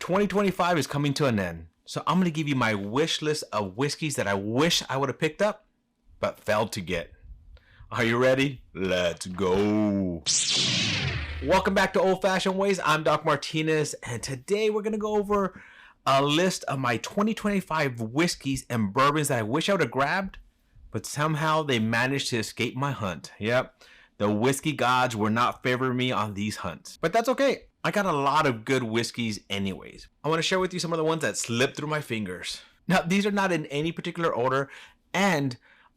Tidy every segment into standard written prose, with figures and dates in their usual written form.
2025 is coming to an end, so I'm going to give you my wish list of whiskeys that I wish I would have picked up, but failed to get. Are you ready? Let's go. Welcome back to Old Fashioned Ways. I'm Doc Martinez, and today we're going to go over a list of my 2025 whiskeys and bourbons that I wish I would have grabbed, but somehow they managed to escape my hunt. Yep, the whiskey gods were not favoring me on these hunts, but that's okay. I got a lot of good whiskeys anyways. I want to share with you some of the ones that slipped through my fingers. Now, these are not in any particular order, and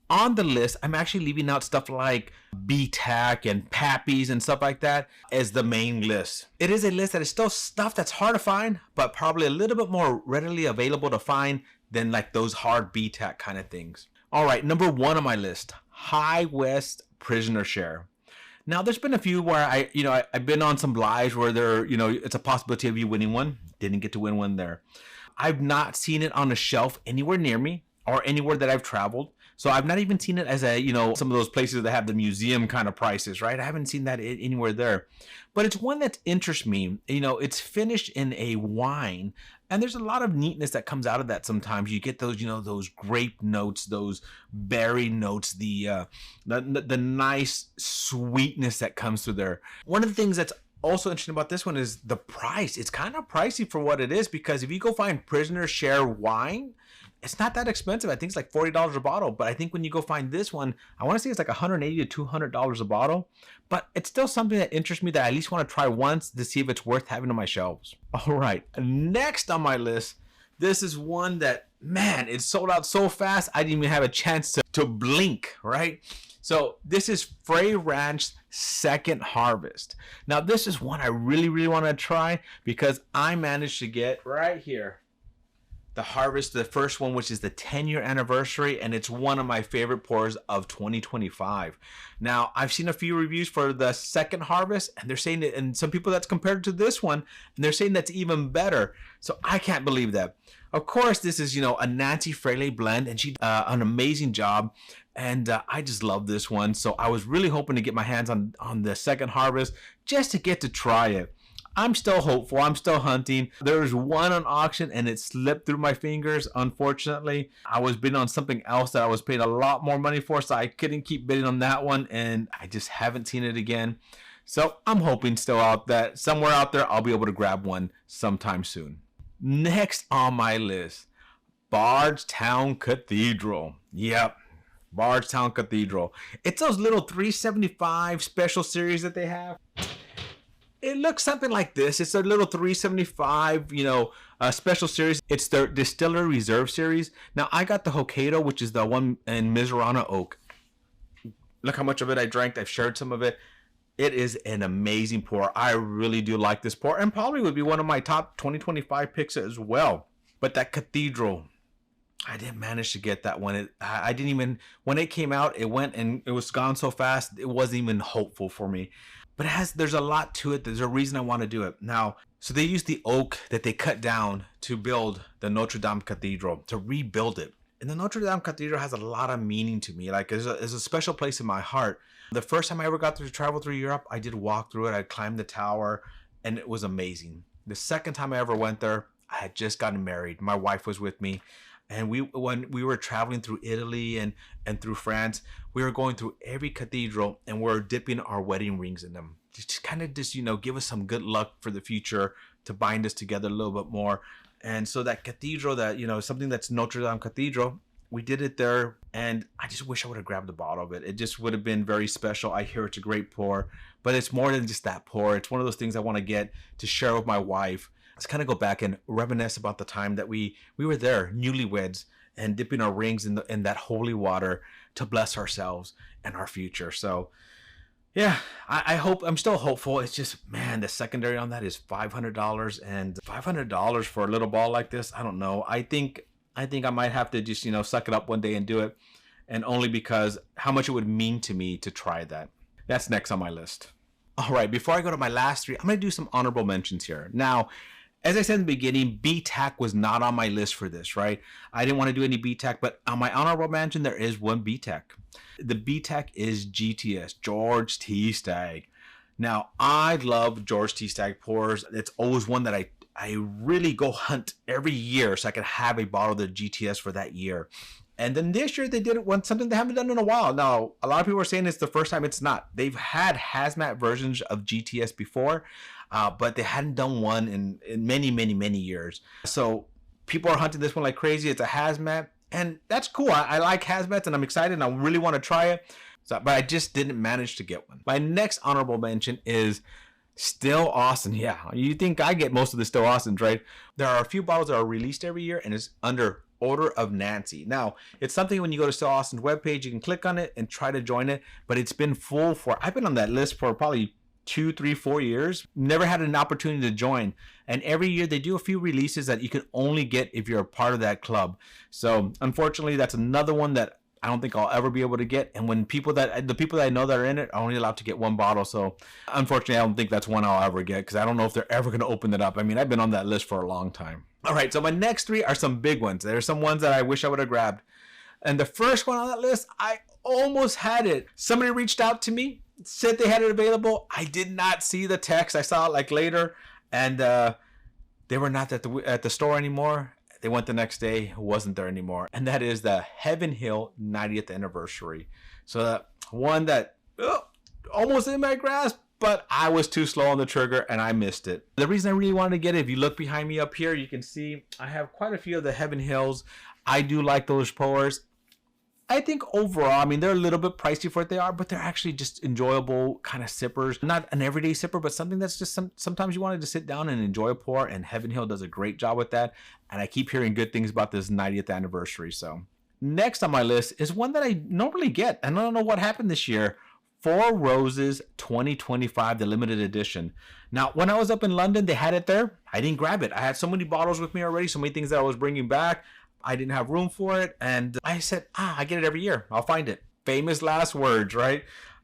on the list, I'm actually leaving out stuff like BTAC and Pappies and stuff like that as the main list. It is a list that is still stuff that's hard to find, but probably a little bit more readily available to find than like those hard BTAC kind of things. All right, number one on my list, High West Prisoner Share. Now, there's been a few where I've been on some lives where it's a possibility of you winning one. Didn't get to win one there. I've not seen it on a shelf anywhere near me or anywhere that I've traveled. So I've not even seen it as some of those places that have the museum kind of prices, right? I haven't seen that anywhere there. But it's one that interests me. It's finished in a wine, and there's a lot of neatness that comes out of that sometimes. You get those, those grape notes, those berry notes, the nice sweetness that comes through there. One of the things that's also interesting about this one is the price. It's kind of pricey for what it is, because if you go find Prisoner Share wine, it's not that expensive. I think it's like $40 a bottle. But I think when you go find this one, I want to say it's like $180 to $200 a bottle. But it's still something that interests me that I at least want to try once to see if it's worth having on my shelves. All right. Next on my list, this is one that, man, it sold out so fast, I didn't even have a chance to blink, right? So this is Frey Ranch Second Harvest. Now, this is one I really, really want to try because I managed to get right here the Harvest, the first one, which is the 10-year anniversary, and it's one of my favorite pours of 2025. Now, I've seen a few reviews for the Second Harvest, and they're saying that, and some people that's compared to this one, and they're saying that's even better. So I can't believe that. Of course, this is, a Nancy Frey blend, and she did an amazing job. And I just love this one. So I was really hoping to get my hands on the Second Harvest just to get to try it. I'm still hopeful. I'm still hunting. There was one on auction and it slipped through my fingers, unfortunately. I was bidding on something else that I was paying a lot more money for, so I couldn't keep bidding on that one, and I just haven't seen it again. So I'm hoping still that somewhere out there I'll be able to grab one sometime soon. Next on my list, Bardstown Cathedral. Yep. Bardstown Cathedral. It's those little 375 special series that they have. It looks something like this. It's a little 375, special series. It's the Distiller Reserve series. Now, I got the Hokkaido, which is the one in Mizurana Oak. Look how much of it I drank. I've shared some of it. It is an amazing pour. I really do like this pour, and probably would be one of my top 2025 picks as well. But that Cathedral, I didn't manage to get that one. I didn't even, when it came out, it went and it was gone so fast, it wasn't even hopeful for me. But there's a lot to it. There's a reason I want to do it. Now, so they used the oak that they cut down to build the Notre Dame Cathedral, to rebuild it. And the Notre Dame Cathedral has a lot of meaning to me. Like, there's a special place in my heart. The first time I ever got to travel through Europe, I did walk through it. I climbed the tower, and it was amazing. The second time I ever went there, I had just gotten married. My wife was with me. And when we were traveling through Italy and through France, we were going through every cathedral and we're dipping our wedding rings in them. Just kind of give us some good luck for the future, to bind us together a little bit more. And so that cathedral, that, something that's Notre Dame Cathedral, we did it there. And I just wish I would have grabbed a bottle of it. It just would have been very special. I hear it's a great pour, but it's more than just that pour. It's one of those things I want to get to share with my wife. Let's kind of go back and reminisce about the time that we were there, newlyweds, and dipping our rings in that holy water to bless ourselves and our future. So, yeah, I hope, I'm still hopeful. It's just, man, the secondary on that is $500, and $500 for a little ball like this, I don't know. I think I might have to just, suck it up one day and do it, and only because how much it would mean to me to try that. That's next on my list. All right, before I go to my last three, I'm going to do some honorable mentions here. Now, as I said in the beginning, BTAC was not on my list for this, right? I didn't want to do any BTAC, but on my honorable mention, there is one BTAC. The BTAC is GTS, George T. Stagg. Now, I love George T. Stagg pours. It's always one that I really go hunt every year so I can have a bottle of the GTS for that year. And then this year they did it something they haven't done in a while. Now, a lot of people are saying it's the first time. It's not. They've had hazmat versions of GTS before, but they hadn't done one in many, many, many years. So people are hunting this one like crazy. It's a hazmat, and that's cool. I like hazmats, and I'm excited, and I really want to try it. So, but I just didn't manage to get one. My next honorable mention is Still Austin. Yeah, you think I get most of the Still Austins, right? There are a few bottles that are released every year, and it's under Order of Nancy. Now, it's something when you go to Still Austin's webpage, you can click on it and try to join it, but it's been full for, I've been on that list for probably 2, 3, 4 years. Never had an opportunity to join. And every year they do a few releases that you can only get if you're a part of that club. So unfortunately, that's another one that I don't think I'll ever be able to get. And when the people that I know that are in it are only allowed to get one bottle. So unfortunately, I don't think that's one I'll ever get, because I don't know if they're ever going to open it up. I mean, I've been on that list for a long time. All right, so my next 3 are some big ones. There's some ones that I wish I would have grabbed. And the first one on that list, I almost had it. Somebody reached out to me, said they had it available. I did not see the text. I saw it like later, and they were not at the store anymore. They went the next day, wasn't there anymore. And that is the Heaven Hill 90th anniversary. So that one that almost in my grasp, but I was too slow on the trigger and I missed it. The reason I really wanted to get it, if you look behind me up here, you can see I have quite a few of the Heaven Hills. I do like those pours. I think overall, I mean, they're a little bit pricey for what they are, but they're actually just enjoyable kind of sippers. Not an everyday sipper, but something that's just sometimes you wanted to sit down and enjoy a pour, and Heaven Hill does a great job with that. And I keep hearing good things about this 90th anniversary. So next on my list is one that I normally get, and I don't know what happened this year. Four Roses 2025, the limited edition. Now, when I was up in London, they had it there. I didn't grab it. I had so many bottles with me already, so many things that I was bringing back. I didn't have room for it, and I said, I get it every year. I'll find it. Famous last words, right?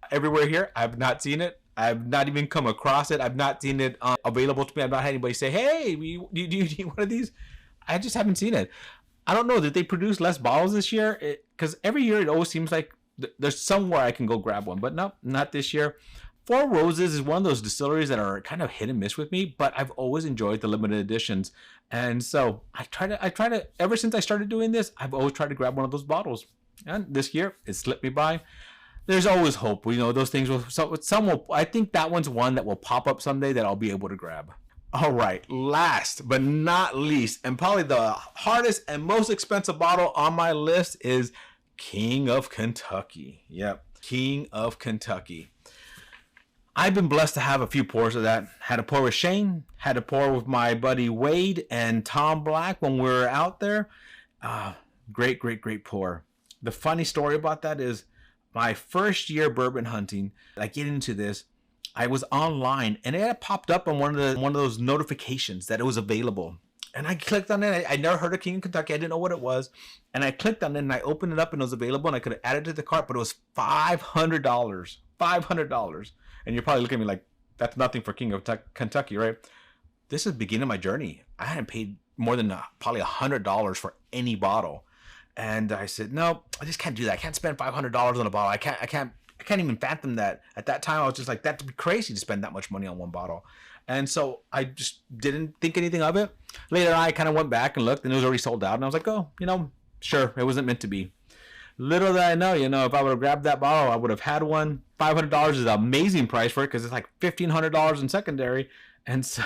Everywhere here, I've not seen it. I've not even come across it. I've not seen it available to me. I've not had anybody say, hey, do you need one of these? I just haven't seen it. I don't know. Did they produce less bottles this year? Because every year it always seems like there's somewhere I can go grab one, but no, not this year. Four Roses is one of those distilleries that are kind of hit and miss with me, but I've always enjoyed the limited editions. And so I try to, ever since I started doing this, I've always tried to grab one of those bottles. And this year, it slipped me by. There's always hope. You know, those things will, some will, I think that one's one that will pop up someday that I'll be able to grab. All right, last but not least, and probably the hardest and most expensive bottle on my list is King of Kentucky. Yep, King of Kentucky. I've been blessed to have a few pours of that. Had a pour with Shane, had a pour with my buddy Wade and Tom Black when we were out there. Great pour. The funny story about that is my first year bourbon hunting, I get into this, I was online and it had popped up on one of those notifications that it was available. And I clicked on it. I never heard of King of Kentucky. I didn't know what it was. And I clicked on it and I opened it up and it was available and I could have added it to the cart, but it was $500. $500. And you're probably looking at me like, that's nothing for King of Kentucky, right? This is the beginning of my journey. I hadn't paid more than probably $100 for any bottle. And I said, no, I just can't do that. I can't spend $500 on a bottle. I can't even fathom that. At that time, I was just like, that'd be crazy to spend that much money on one bottle. And so I just didn't think anything of it. Later, I kind of went back and looked and it was already sold out. And I was like, oh, sure, it wasn't meant to be. Little did I know, if I would have grabbed that bottle, I would have had one. $500 is an amazing price for it because it's like $1,500 in secondary. And so,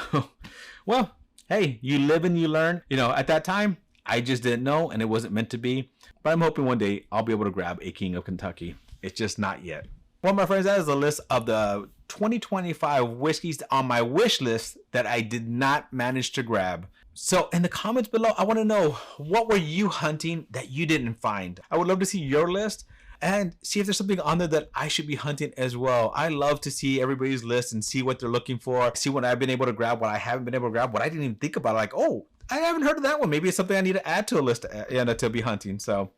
well, hey, you live and you learn. At that time, I just didn't know and it wasn't meant to be. But I'm hoping one day I'll be able to grab a King of Kentucky. It's just not yet. Well, my friends, that is a list of the 2025 whiskeys on my wish list that I did not manage to grab. So in the comments below, I want to know, what were you hunting that you didn't find? I would love to see your list and see if there's something on there that I should be hunting as well. I love to see everybody's list and see what they're looking for, see what I've been able to grab, what I haven't been able to grab, what I didn't even think about. Like, oh, I haven't heard of that one. Maybe it's something I need to add to a list to be hunting. So,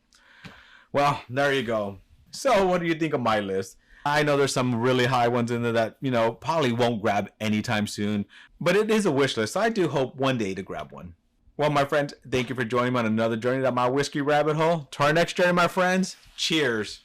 well, there you go. So what do you think of my list? I know there's some really high ones in there that, probably won't grab anytime soon, but it is a wish list. So I do hope one day to grab one. Well, my friends, thank you for joining me on another journey down my whiskey rabbit hole. To our next journey, my friends, cheers.